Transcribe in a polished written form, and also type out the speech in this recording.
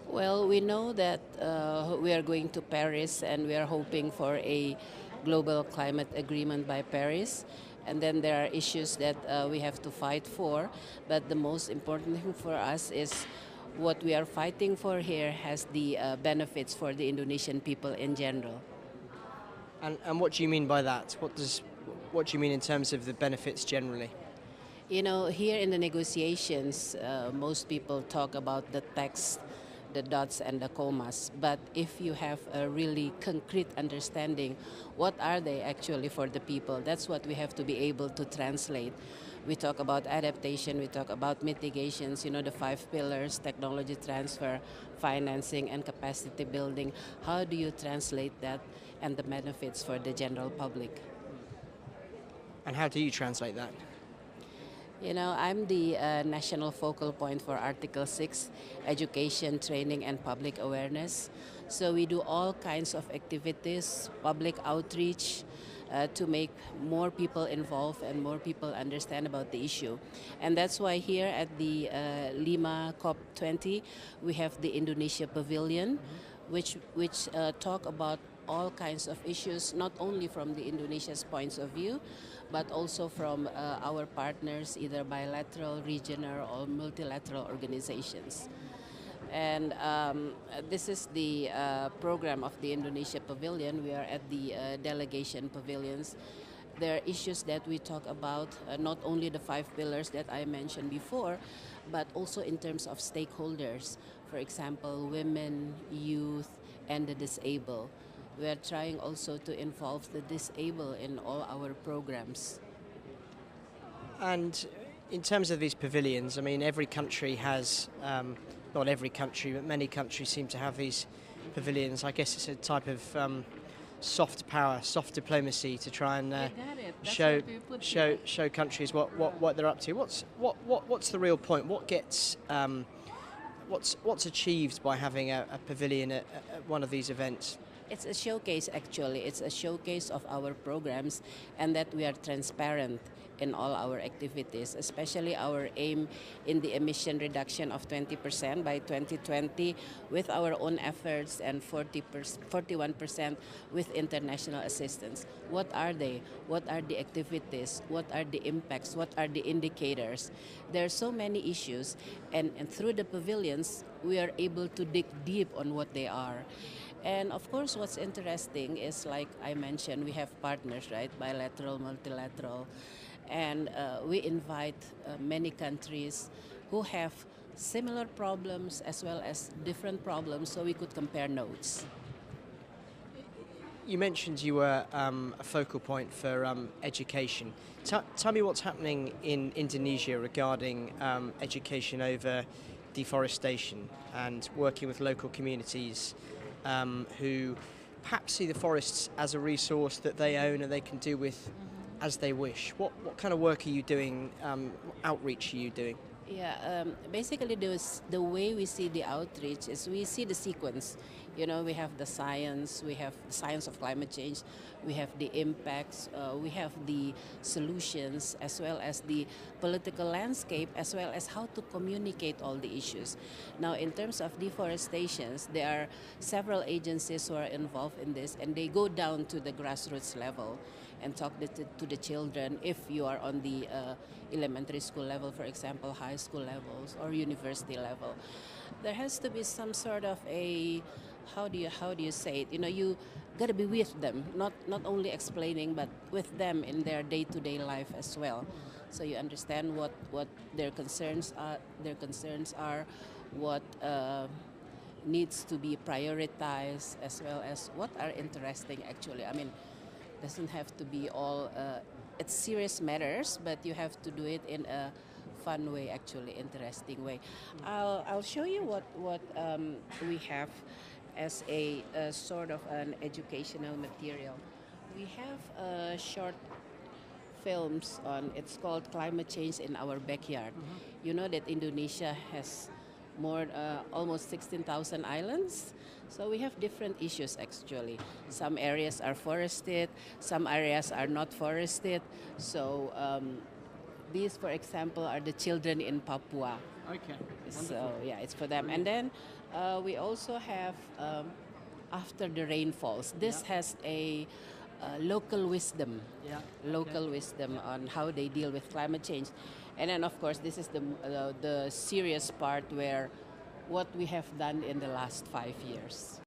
Well, we know that we are going to Paris and we are hoping for a global climate agreement by Paris. And then there are issues that we have to fight for. But the most important thing for us is what we are fighting for here has the benefits for the Indonesian people in general. And what do you mean by that? What do you mean in terms of the benefits generally? You know, here in the negotiations, most people talk about the text, the dots and the commas. But if you have a really concrete understanding, what are they actually for the people? That's what we have to be able to translate. We talk about adaptation, we talk about mitigations, you know, the 5 pillars: technology transfer, financing, and capacity building. How do you translate that and the benefits for the general public? And how do you translate that? You know, I'm the national focal point for Article 6, education, training, and public awareness. So we do all kinds of activities, public outreach, to make more people involved and more people understand about the issue. And that's why here at the Lima COP20, we have the Indonesia Pavilion, which talk about all kinds of issues, not only from the Indonesia's points of view, but also from our partners, either bilateral, regional, or multilateral organizations. And this is the program of the Indonesia Pavilion. We are at the delegation pavilions. There are issues that we talk about, not only the 5 pillars that I mentioned before, but also in terms of stakeholders. For example, women, youth, and the disabled. We are trying also to involve the disabled in all our programs. And in terms of these pavilions, I mean, every country has, not every country, but many countries seem to have these pavilions. I guess it's a type of soft power, soft diplomacy to try and show countries what they're up to. What's the real point? What gets what's achieved by having a pavilion at one of these events? It's a showcase, actually. It's a showcase of our programs and that we are transparent in all our activities, especially our aim in the emission reduction of 20% by 2020 with our own efforts and 41% with international assistance. What are they? What are the activities? What are the impacts? What are the indicators? There are so many issues, and through the pavilions, we are able to dig deep on what they are. And of course, what's interesting is, like I mentioned, we have partners, right? Bilateral, multilateral. And we invite many countries who have similar problems as well as different problems, so we could compare notes. You mentioned you were a focal point for education. Tell me what's happening in Indonesia regarding education over deforestation and working with local communities who perhaps see the forests as a resource that they own and they can do with as they wish. What kind of work are you doing, outreach are you doing? Yeah, basically the way we see the outreach is we see the sequence. You know, we have the science of climate change, we have the impacts, we have the solutions, as well as the political landscape, as well as how to communicate all the issues. Now, in terms of deforestation, there are several agencies who are involved in this, and they go down to the grassroots level and talk to the children. If you are on the elementary school level, for example, high school levels or university level, there has to be some sort of a, how do you say it? You know, you got to be with them, not only explaining, but with them in their day-to-day life as well. So you understand what their concerns are, what needs to be prioritized, as well as what are interesting actually. I mean, doesn't have to be all it's serious matters, but you have to do it in a fun way, actually interesting way. I'll show you what we have as a sort of an educational material. We have short films on, it's called Climate Change in Our Backyard. You know that Indonesia has almost 16,000 islands. So we have different issues actually. Some areas are forested, some areas are not forested. So these, for example, are the children in Papua. Okay. So yeah, it's for them. And then we also have after the rainfalls. This has a local wisdom, Yeah. local wisdom on how they deal with climate change. And then of course this is the serious part where what we have done in the last 5 years.